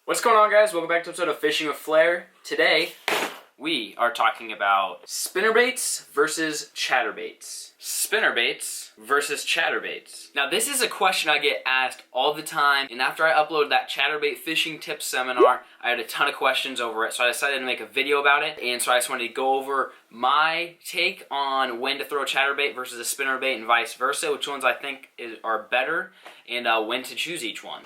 What's going on, guys? Welcome back to an episode of Fishing with Flair. Today, we are talking about spinnerbaits versus chatterbaits. Spinnerbaits versus chatterbaits. Now, this is a question I get asked all the time, and after I uploaded that chatterbait fishing tips seminar, I had a ton of questions over it, so I decided to make a video about it, and so I just wanted to go over my take on when to throw a chatterbait versus a spinnerbait and vice versa, which ones I think are better, and when to choose each one.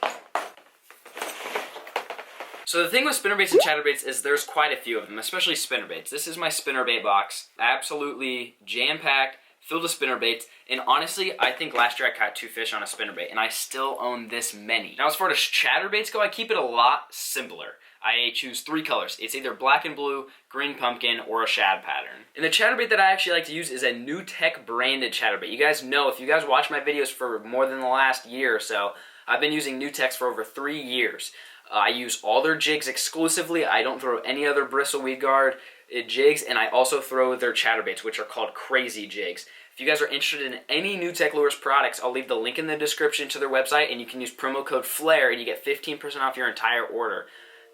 So the thing with spinnerbaits and chatterbaits is there's quite a few of them, especially spinnerbaits. This is my spinnerbait box, absolutely jam-packed, filled with spinnerbaits, and honestly, I think last year I caught 2 fish on a spinnerbait, and I still own this many. Now, as far as chatterbaits go, I keep it a lot simpler. I choose 3 colors. It's either black and blue, green pumpkin, or a shad pattern. And the chatterbait that I actually like to use is a New Tech branded chatterbait. You guys know, if you guys watch my videos for more than the last year or so, I've been using New Techs for over 3 years. I use all their jigs exclusively. I don't throw any other bristle weed guard jigs, and I also throw their chatterbaits, which are called crazy jigs. If you guys are interested in any New Tech Lures products, I'll leave the link in the description to their website, and you can use promo code FLAIR, and you get 15% off your entire order.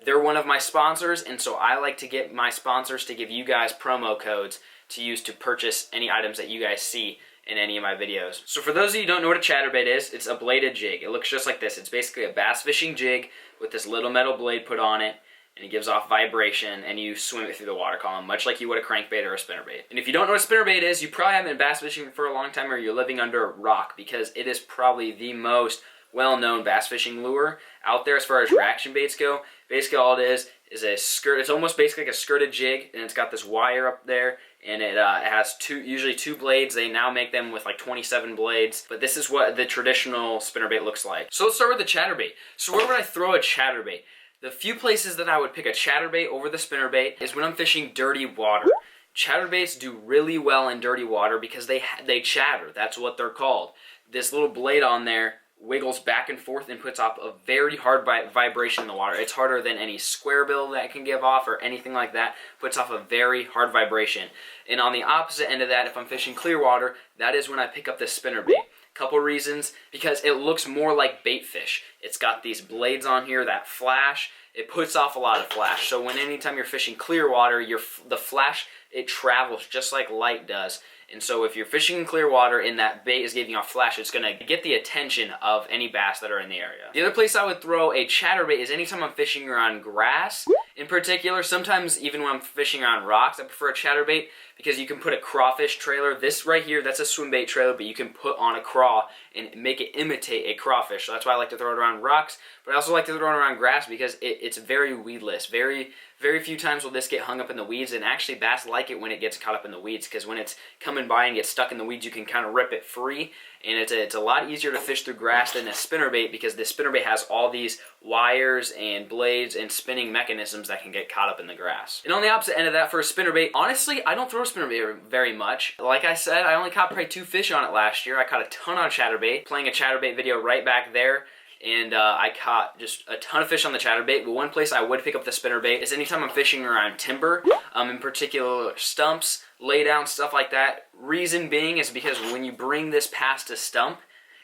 They're one of my sponsors, and so I like to get my sponsors to give you guys promo codes to use to purchase any items that you guys see in any of my videos. So for those of you who don't know what a chatterbait is, it's a bladed jig. It looks just like this. It's basically a bass fishing jig with this little metal blade put on it, and it gives off vibration, and you swim it through the water column, much like you would a crankbait or a spinnerbait. And if you don't know what a spinnerbait is, you probably haven't been bass fishing for a long time, or you're living under a rock, because it is probably the most well-known bass fishing lure out there as far as reaction baits go. Basically all it is a skirt. It's almost basically like a skirted jig, and it's got this wire up there, and it has usually two blades. They now make them with like 27 blades, but this is what the traditional spinnerbait looks like. So let's start with the chatterbait. So where would I throw a chatterbait? The few places that I would pick a chatterbait over the spinnerbait is when I'm fishing dirty water. Chatterbaits do really well in dirty water because they chatter. That's what they're called. This little blade on there wiggles back and forth and puts off a very hard vibration in the water. It's harder than any square bill that can give off or anything like that. Puts off a very hard vibration. And on the opposite end of that, if I'm fishing clear water, that is when I pick up the spinnerbait. Couple reasons: because it looks more like bait fish. It's got these blades on here that flash. It puts off a lot of flash. So anytime you're fishing clear water, the flash, it travels just like light does. And so if you're fishing in clear water and that bait is giving off flash, it's going to get the attention of any bass that are in the area. The other place I would throw a chatterbait is anytime I'm fishing around grass in particular. Sometimes even when I'm fishing around rocks, I prefer a chatterbait because you can put a crawfish trailer. This right here, that's a swim bait trailer, but you can put on a craw and make it imitate a crawfish. So that's why I like to throw it around rocks, but I also like to throw it around grass because it's very weedless. Very few times will this get hung up in the weeds, and actually bass like it when it gets caught up in the weeds, because when it's coming by and gets stuck in the weeds, you can kind of rip it free, and it's a lot easier to fish through grass than a spinnerbait, because the spinnerbait has all these wires and blades and spinning mechanisms that can get caught up in the grass. And on the opposite end of that, for a spinnerbait, honestly, I don't throw a spinnerbait very much. Like I said, I only caught probably 2 fish on it last year. I caught a ton on chatterbait, playing a chatterbait video right back there. And I caught just a ton of fish on the chatterbait. But one place I would pick up the spinnerbait is anytime I'm fishing around timber, in particular stumps, laydown, stuff like that. Reason being is because when you bring this past a stump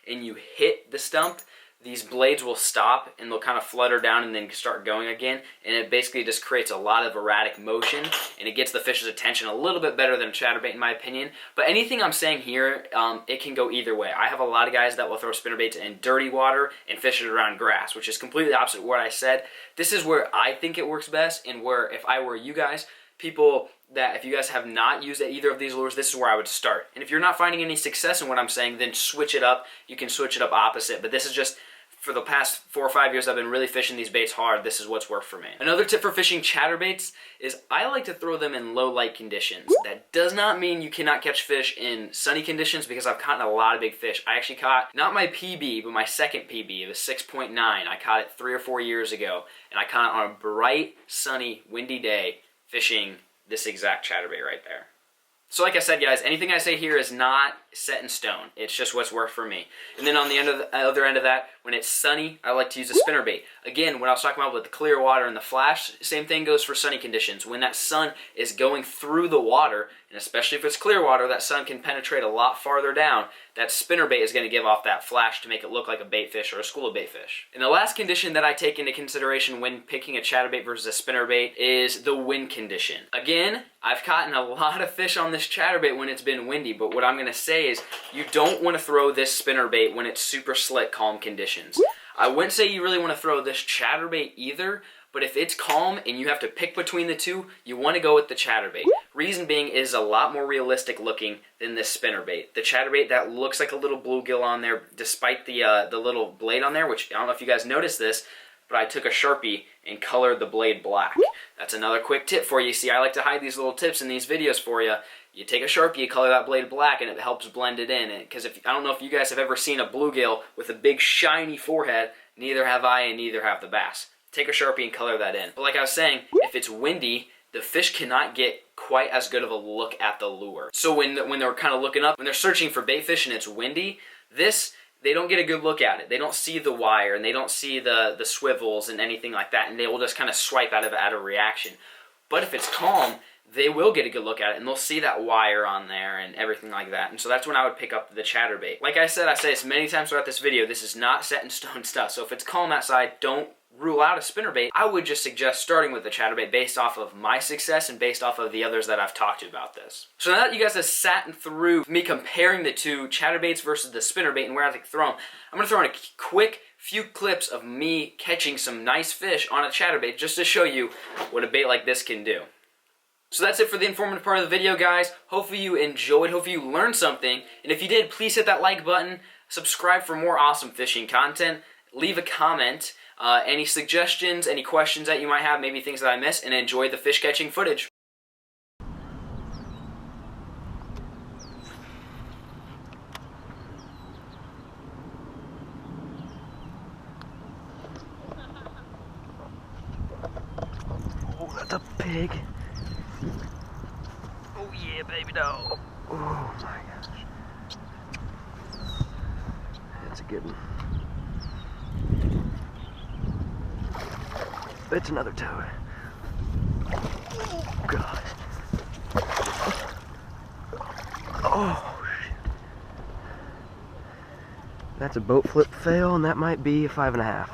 and you hit the stump, these blades will stop and they'll kind of flutter down and then start going again, and it basically just creates a lot of erratic motion, and it gets the fish's attention a little bit better than a chatterbait in my opinion. But anything I'm saying here, it can go either way. I have a lot of guys that will throw spinnerbaits in dirty water and fish it around grass, which is completely opposite of what I said. This is where I think it works best, and where if I were you guys, people that if you guys have not used either of these lures, this is where I would start. And if you're not finding any success in what I'm saying, then switch it up. You can switch it up opposite, but this is just, for the past 4 or 5 years, I've been really fishing these baits hard. This is what's worked for me. Another tip for fishing chatterbaits is I like to throw them in low light conditions. That does not mean you cannot catch fish in sunny conditions, because I've caught a lot of big fish. I actually caught, not my PB, but my second PB. It was 6.9. I caught it 3 or 4 years ago, and I caught it on a bright, sunny, windy day fishing this exact chatterbait right there. So like I said, guys, anything I say here is not set in stone. It's just what's worked for me. And then on the other end of that, when it's sunny, I like to use a spinnerbait. Again, what I was talking about with the clear water and the flash, same thing goes for sunny conditions. When that sun is going through the water, and especially if it's clear water, that sun can penetrate a lot farther down that spinnerbait is going to give off that flash to make it look like a bait fish or a school of bait fish. And the last condition that I take into consideration when picking a chatterbait versus a spinnerbait is the wind condition. Again, I've caught a lot of fish on this chatterbait when it's been windy, but what I'm going to say is you don't want to throw this spinnerbait when it's super slick, calm conditions. I wouldn't say you really want to throw this chatterbait either, but if it's calm and you have to pick between the two, you want to go with the chatterbait. Reason being is a lot more realistic looking than this spinnerbait. The chatterbait, that looks like a little bluegill on there, despite the little blade on there, which I don't know if you guys noticed this, but I took a Sharpie and colored the blade black. That's another quick tip for you. See, I like to hide these little tips in these videos for you. You take a Sharpie, you color that blade black, and it helps blend it in. Because I don't know if you guys have ever seen a bluegill with a big shiny forehead. Neither have I, and neither have the bass. Take a Sharpie and color that in. But like I was saying, if it's windy, the fish cannot get quite as good of a look at the lure. So when they're kind of looking up, when they're searching for bait fish and it's windy, they don't get a good look at it. They don't see the wire, and they don't see the swivels and anything like that, and they will just kind of swipe out of reaction. But if it's calm, they will get a good look at it, and they'll see that wire on there and everything like that. And so that's when I would pick up the chatterbait. Like I said, I say this many times throughout this video, this is not set in stone stuff. So if it's calm outside, don't rule out a spinnerbait. I would just suggest starting with the chatterbait based off of my success and based off of the others that I've talked to about this. So now that you guys have sat through me comparing the two chatterbaits versus the spinnerbait and where I think to throw them, I'm going to throw in a quick few clips of me catching some nice fish on a chatterbait just to show you what a bait like this can do. So that's it for the informative part of the video, guys. Hopefully you enjoyed, hopefully you learned something, and if you did, please hit that like button, subscribe for more awesome fishing content, leave a comment, any suggestions, any questions that you might have, maybe things that I missed, and enjoy the fish catching footage. Oh, that's a pig. Oh yeah, baby dog. Oh my gosh. That's a good one. It's another toad. Oh God. Oh shit. That's a boat flip fail, and that might be a 5.5.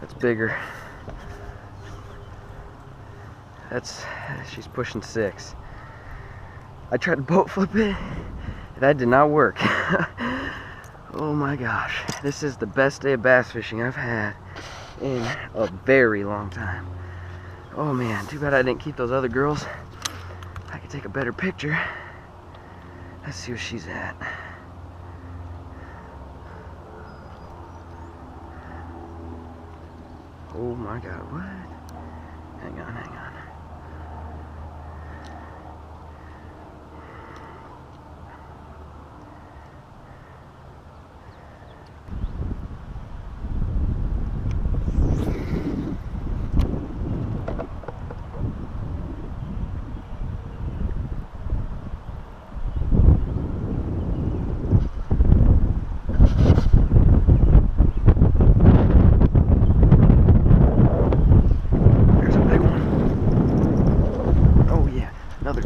That's bigger. She's pushing 6. I tried to boat flip it. That did not work. Oh my gosh. This is the best day of bass fishing I've had in a very long time. Oh man, too bad I didn't keep those other girls. I could take a better picture. Let's see where she's at. Oh my God, what? Hang on, hang on.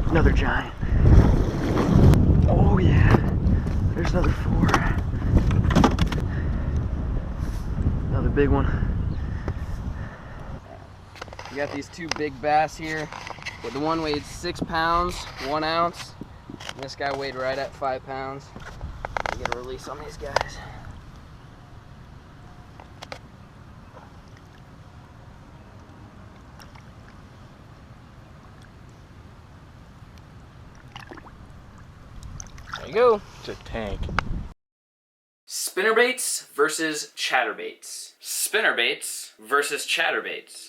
Another giant. Oh yeah, there's another 4. Another big one. We got these 2 big bass here. But the one weighed 6 pounds, 1 ounce. And this guy weighed right at 5 pounds. Get a release on these guys. There you go. It's a tank. Spinnerbaits versus chatterbaits. Spinnerbaits versus chatterbaits.